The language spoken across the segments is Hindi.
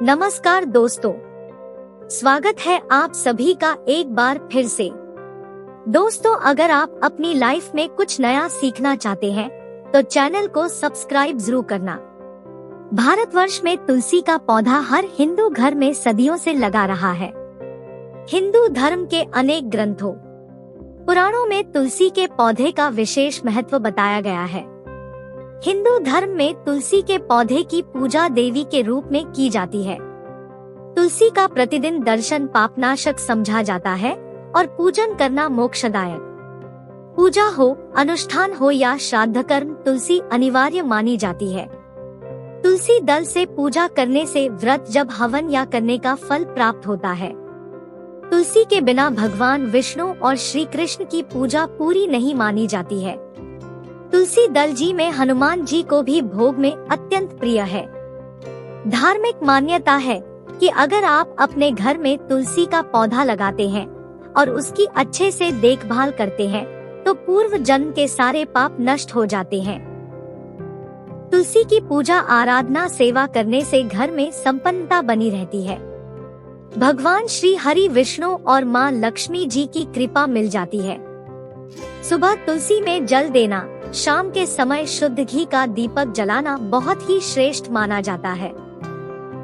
नमस्कार दोस्तों, स्वागत है आप सभी का एक बार फिर से। दोस्तों, अगर आप अपनी लाइफ में कुछ नया सीखना चाहते हैं तो चैनल को सब्सक्राइब जरूर करना। भारतवर्ष में तुलसी का पौधा हर हिंदू घर में सदियों से लगा रहा है। हिंदू धर्म के अनेक ग्रंथों, पुराणों में तुलसी के पौधे का विशेष महत्व बताया गया है। हिंदू धर्म में तुलसी के पौधे की पूजा देवी के रूप में की जाती है। तुलसी का प्रतिदिन दर्शन पापनाशक समझा जाता है और पूजन करना मोक्षदायक। पूजा हो, अनुष्ठान हो या श्राद्ध कर्म, तुलसी अनिवार्य मानी जाती है। तुलसी दल से पूजा करने से व्रत, जब हवन या करने का फल प्राप्त होता है। तुलसी के बिना भगवान विष्णु और श्री कृष्ण की पूजा पूरी नहीं मानी जाती है। तुलसी दल जी में हनुमान जी को भी भोग में अत्यंत प्रिय है। धार्मिक मान्यता है कि अगर आप अपने घर में तुलसी का पौधा लगाते हैं और उसकी अच्छे से देखभाल करते हैं तो पूर्व जन्म के सारे पाप नष्ट हो जाते हैं। तुलसी की पूजा आराधना सेवा करने से घर में संपन्नता बनी रहती है। भगवान श्री हरि विष्णु और माँ लक्ष्मी जी की कृपा मिल जाती है। सुबह तुलसी में जल देना, शाम के समय शुद्ध घी का दीपक जलाना बहुत ही श्रेष्ठ माना जाता है।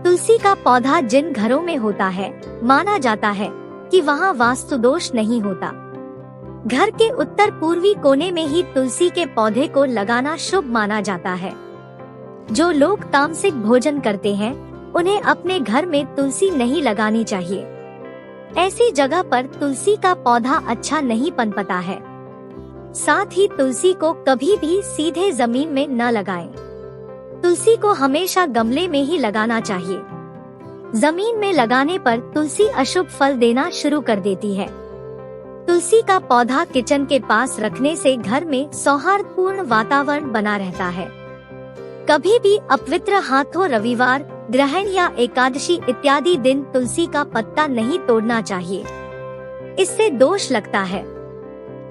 तुलसी का पौधा जिन घरों में होता है, माना जाता है कि वहाँ वास्तु दोष नहीं होता। घर के उत्तर पूर्वी कोने में ही तुलसी के पौधे को लगाना शुभ माना जाता है। जो लोग तामसिक भोजन करते हैं उन्हें अपने घर में तुलसी नहीं लगानी चाहिए। ऐसी जगह पर तुलसी का पौधा अच्छा नहीं पनपता है। साथ ही तुलसी को कभी भी सीधे जमीन में न लगाएं। तुलसी को हमेशा गमले में ही लगाना चाहिए। जमीन में लगाने पर तुलसी अशुभ फल देना शुरू कर देती है। तुलसी का पौधा किचन के पास रखने से घर में सौहार्दपूर्ण वातावरण बना रहता है। कभी भी अपवित्र हाथों रविवार, ग्रहण या एकादशी इत्यादि दिन तुलसी का पत्ता नहीं तोड़ना चाहिए। इससे दोष लगता है।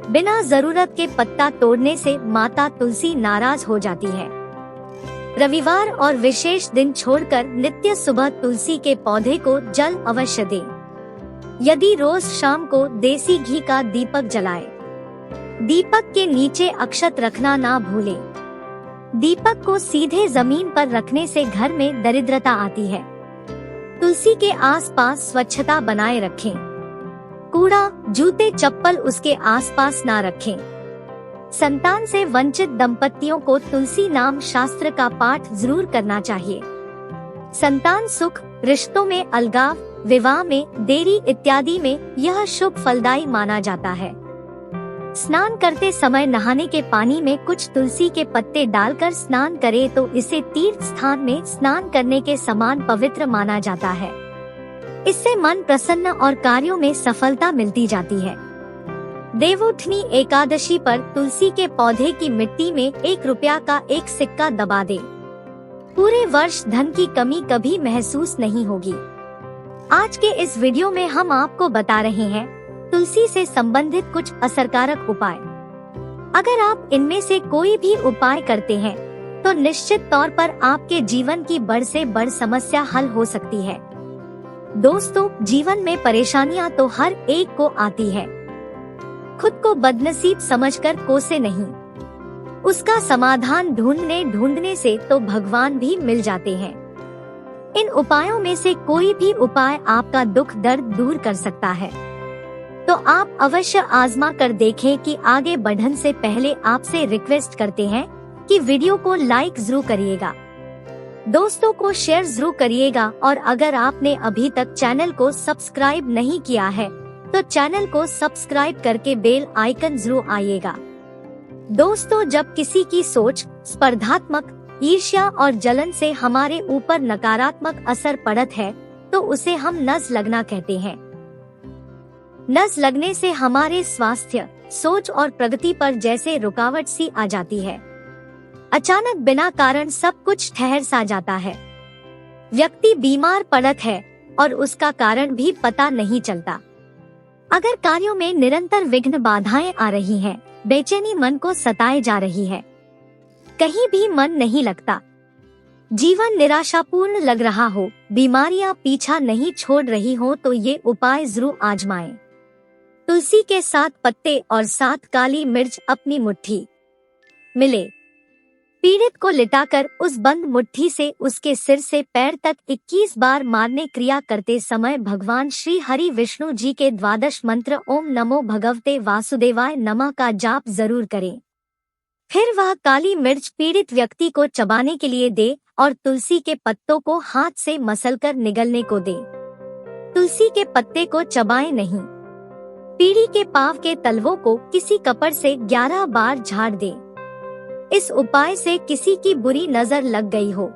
बिना जरूरत के पत्ता तोड़ने से माता तुलसी नाराज हो जाती है। रविवार और विशेष दिन छोड़कर नित्य सुबह तुलसी के पौधे को जल अवश्य दें। यदि रोज शाम को देसी घी का दीपक जलाएं। दीपक के नीचे अक्षत रखना ना भूलें। दीपक को सीधे जमीन पर रखने से घर में दरिद्रता आती है। तुलसी के आसपास स्वच्छता बनाए रखें। कूड़ा, जूते, चप्पल उसके आसपास ना रखें। संतान से वंचित दंपतियों को तुलसी नाम शास्त्र का पाठ जरूर करना चाहिए। संतान सुख, रिश्तों में अलगाव, विवाह में देरी इत्यादि में यह शुभ फलदायी माना जाता है। स्नान करते समय नहाने के पानी में कुछ तुलसी के पत्ते डालकर स्नान करे तो इसे तीर्थ स्थान में स्नान करने के समान पवित्र माना जाता है। इससे मन प्रसन्न और कार्यों में सफलता मिलती जाती है। देवउठनी एकादशी पर तुलसी के पौधे की मिट्टी में 1 रुपया का एक सिक्का दबा दे। पूरे वर्ष धन की कमी कभी महसूस नहीं होगी। आज के इस वीडियो में हम आपको बता रहे हैं तुलसी से संबंधित कुछ असरकारक उपाय। अगर आप इनमें से कोई भी उपाय करते हैं तो निश्चित तौर पर आपके जीवन की बड़ से बड़ समस्या हल हो सकती है। दोस्तों, जीवन में परेशानियां तो हर एक को आती है। खुद को बदनसीब समझकर कोसे नहीं। उसका समाधान ढूंढने से तो भगवान भी मिल जाते हैं। इन उपायों में से कोई भी उपाय आपका दुख दर्द दूर कर सकता है। तो आप अवश्य आजमा कर देखें। कि आगे बढ़ने से पहले आपसे रिक्वेस्ट करते हैं कि वीडियो को लाइक जरूर करिएगा, दोस्तों को शेयर जरूर करिएगा और अगर आपने अभी तक चैनल को सब्सक्राइब नहीं किया है तो चैनल को सब्सक्राइब करके बेल आइकन जरूर आइएगा। दोस्तों, जब किसी की सोच, स्पर्धात्मक, ईर्ष्या और जलन से हमारे ऊपर नकारात्मक असर पड़त है तो उसे हम नज़ लगना कहते हैं। नज़ लगने से हमारे स्वास्थ्य, सोच और प्रगति पर जैसे रुकावट सी आ जाती है। अचानक बिना कारण सब कुछ ठहर सा जाता है। व्यक्ति बीमार पड़त है और उसका कारण भी पता नहीं चलता। अगर कार्यों में निरंतर विघ्न बाधाएं आ रही हैं, बेचैनी मन को सताए जा रही है, कहीं भी मन नहीं लगता, जीवन निराशापूर्ण लग रहा हो, बीमारियां पीछा नहीं छोड़ रही हो, तो ये उपाय जरूर आजमाएं। तुलसी के 7 पत्ते और 7 काली मिर्च अपनी मुट्ठी मिले। पीड़ित को लिटाकर उस बंद मुट्ठी से उसके सिर से पैर तक 21 बार मारने क्रिया करते समय भगवान श्री हरि विष्णु जी के 12 मंत्र ओम नमो भगवते वासुदेवाय नमः का जाप जरूर करें। फिर वह काली मिर्च पीड़ित व्यक्ति को चबाने के लिए दे और तुलसी के पत्तों को हाथ से मसलकर निगलने को दे। तुलसी के पत्ते को चबाएं नहीं। पीढ़ी के पांव के तलवों को किसी कपड़ से 11 बार झाड़ दे। इस उपाय से किसी की बुरी नजर लग गई हो,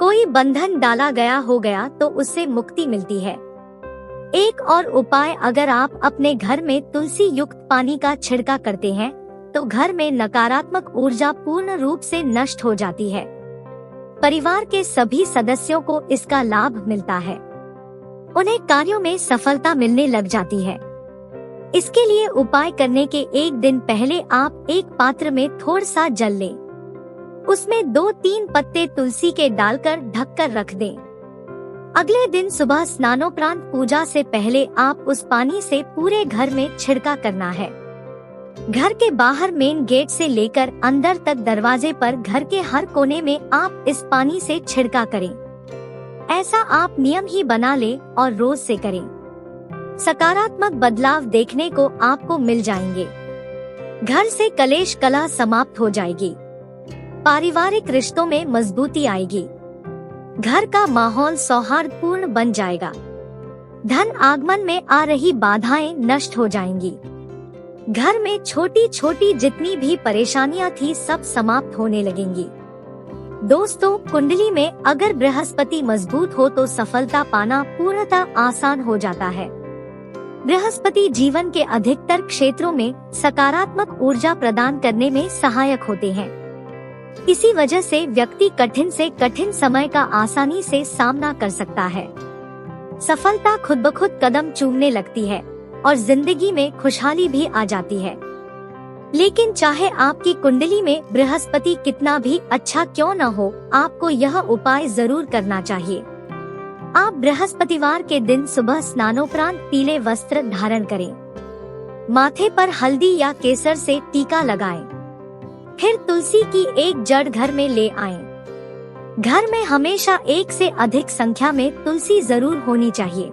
कोई बंधन डाला गया तो उससे मुक्ति मिलती है। एक और उपाय, अगर आप अपने घर में तुलसी युक्त पानी का छिड़काव करते हैं तो घर में नकारात्मक ऊर्जा पूर्ण रूप से नष्ट हो जाती है। परिवार के सभी सदस्यों को इसका लाभ मिलता है। उन्हें कार्यों में सफलता मिलने लग जाती है। इसके लिए उपाय करने के एक दिन पहले आप एक पात्र में थोड़ा सा जल लें। उसमें 2-3 पत्ते तुलसी के डालकर ढककर रख दें। अगले दिन सुबह स्नानोपरांत पूजा से पहले आप उस पानी से पूरे घर में छिड़काव करना है। घर के बाहर मेन गेट से लेकर अंदर तक दरवाजे पर घर के हर कोने में आप इस पानी से छिड़काव करें। ऐसा आप नियम ही बना लें और रोज से करें। सकारात्मक बदलाव देखने को आपको मिल जाएंगे। घर से कलेश कलह समाप्त हो जाएगी। पारिवारिक रिश्तों में मजबूती आएगी। घर का माहौल सौहार्दपूर्ण बन जाएगा। धन आगमन में आ रही बाधाएं नष्ट हो जाएंगी। घर में छोटी छोटी जितनी भी परेशानियां थी सब समाप्त होने लगेंगी। दोस्तों, कुंडली में अगर बृहस्पति मजबूत हो तो सफलता पाना पूर्णतः आसान हो जाता है। बृहस्पति जीवन के अधिकतर क्षेत्रों में सकारात्मक ऊर्जा प्रदान करने में सहायक होते हैं। इसी वजह से व्यक्ति कठिन से कठिन समय का आसानी से सामना कर सकता है। सफलता खुद ब खुद कदम चूमने लगती है और जिंदगी में खुशहाली भी आ जाती है। लेकिन चाहे आपकी कुंडली में बृहस्पति कितना भी अच्छा क्यों न हो, आपको यह उपाय जरूर करना चाहिए। आप बृहस्पतिवार के दिन सुबह स्नानोपरांत पीले वस्त्र धारण करें। माथे पर हल्दी या केसर से टीका लगाएं। फिर तुलसी की एक जड़ घर में ले आएं। घर में हमेशा एक से अधिक संख्या में तुलसी जरूर होनी चाहिए।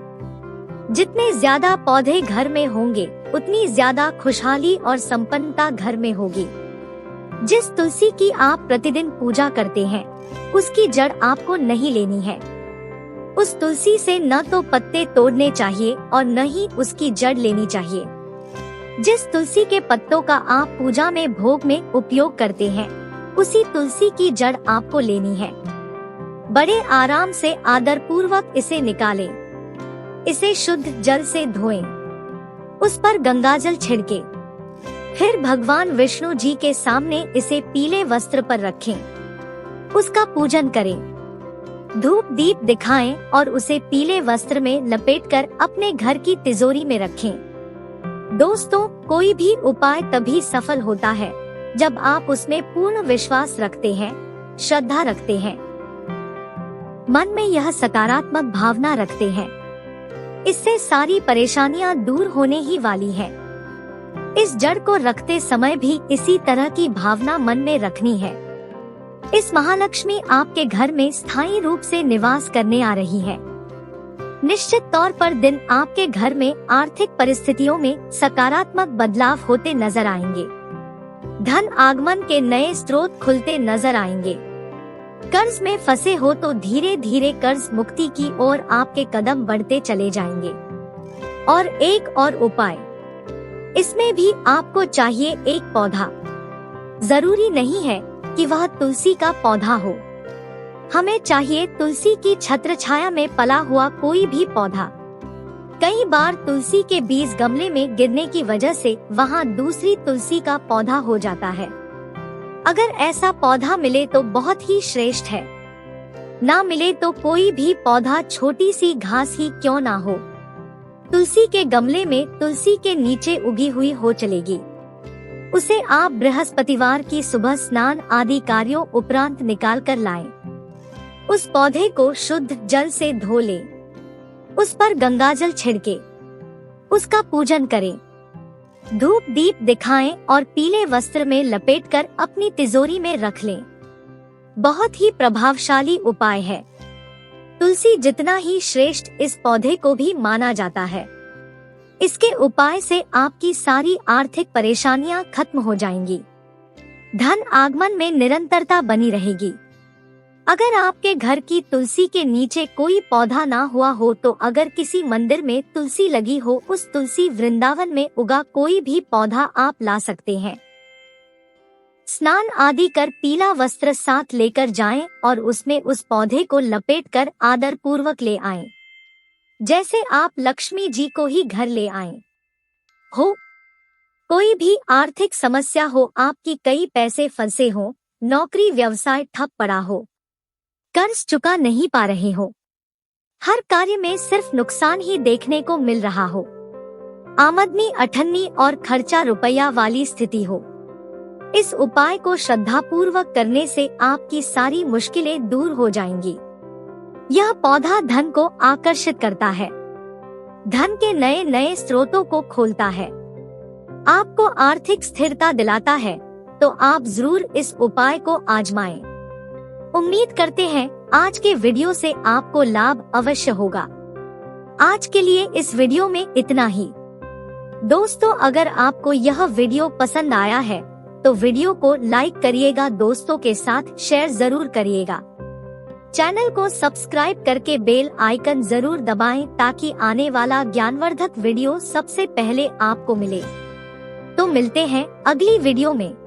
जितने ज्यादा पौधे घर में होंगे उतनी ज्यादा खुशहाली और संपन्नता घर में होगी। जिस तुलसी की आप प्रतिदिन पूजा करते हैं उसकी जड़ आपको नहीं लेनी है। उस तुलसी से न तो पत्ते तोड़ने चाहिए और न ही उसकी जड़ लेनी चाहिए। जिस तुलसी के पत्तों का आप पूजा में भोग में उपयोग करते हैं उसी तुलसी की जड़ आपको लेनी है। बड़े आराम से आदर पूर्वक इसे निकालें। इसे शुद्ध जल से धोएं। उस पर गंगाजल छिड़के। फिर भगवान विष्णु जी के सामने इसे पीले वस्त्र पर रखें। उसका पूजन करें। धूप दीप दिखाएं और उसे पीले वस्त्र में लपेटकर अपने घर की तिजोरी में रखें। दोस्तों, कोई भी उपाय तभी सफल होता है जब आप उसमें पूर्ण विश्वास रखते हैं, श्रद्धा रखते हैं, मन में यह सकारात्मक भावना रखते हैं। इससे सारी परेशानियां दूर होने ही वाली हैं। इस जड़ को रखते समय भी इसी तरह की भावना मन में रखनी है। इस महालक्ष्मी आपके घर में स्थायी रूप से निवास करने आ रही है। निश्चित तौर पर दिन आपके घर में आर्थिक परिस्थितियों में सकारात्मक बदलाव होते नजर आएंगे। धन आगमन के नए स्रोत खुलते नजर आएंगे। कर्ज में फंसे हो तो धीरे धीरे कर्ज मुक्ति की ओर आपके कदम बढ़ते चले जाएंगे। और एक और उपाय, इसमें भी आपको चाहिए एक पौधा। जरूरी नहीं है कि वह तुलसी का पौधा हो। हमें चाहिए तुलसी की छत्र छाया में पला हुआ कोई भी पौधा। कई बार तुलसी के बीज गमले में गिरने की वजह से वहां दूसरी तुलसी का पौधा हो जाता है। अगर ऐसा पौधा मिले तो बहुत ही श्रेष्ठ है। ना मिले तो कोई भी पौधा, छोटी सी घास ही क्यों ना हो, तुलसी के गमले में तुलसी के नीचे उगी हुई हो चलेगी। उसे आप बृहस्पतिवार की सुबह स्नान आदि कार्यों उपरांत निकाल कर लाएं। उस पौधे को शुद्ध जल से धो ले, उस पर गंगाजल छिड़के, उसका पूजन करें, धूप दीप दिखाएं और पीले वस्त्र में लपेटकर अपनी तिजोरी में रख लें। बहुत ही प्रभावशाली उपाय है। तुलसी जितना ही श्रेष्ठ इस पौधे को भी माना जाता है। इसके उपाय से आपकी सारी आर्थिक परेशानियां खत्म हो जाएंगी। धन आगमन में निरंतरता बनी रहेगी। अगर आपके घर की तुलसी के नीचे कोई पौधा ना हुआ हो तो अगर किसी मंदिर में तुलसी लगी हो, उस तुलसी वृंदावन में उगा कोई भी पौधा आप ला सकते हैं। स्नान आदि कर पीला वस्त्र साथ लेकर जाएं और उसमें उस पौधे को लपेटकर आदर पूर्वक ले आएं, जैसे आप लक्ष्मी जी को ही घर ले आएं। हो कोई भी आर्थिक समस्या हो, आपकी कई पैसे फंसे हो, नौकरी व्यवसाय ठप पड़ा हो, कर्ज चुका नहीं पा रहे हो, हर कार्य में सिर्फ नुकसान ही देखने को मिल रहा हो, आमदनी अठन्नी और खर्चा रुपया वाली स्थिति हो, इस उपाय को श्रद्धापूर्वक करने से आपकी सारी मुश्किलें दूर हो जाएंगी। यह पौधा धन को आकर्षित करता है, धन के नए नए स्रोतों को खोलता है, आपको आर्थिक स्थिरता दिलाता है। तो आप जरूर इस उपाय को आजमाएं। उम्मीद करते हैं आज के वीडियो से आपको लाभ अवश्य होगा। आज के लिए इस वीडियो में इतना ही। दोस्तों, अगर आपको यह वीडियो पसंद आया है तो वीडियो को लाइक करिएगा, दोस्तों के साथ शेयर जरूर करिएगा। चैनल को सब्सक्राइब करके बेल आइकन जरूर दबाएं ताकि आने वाला ज्ञानवर्धक वीडियो सबसे पहले आपको मिले। तो मिलते हैं अगली वीडियो में।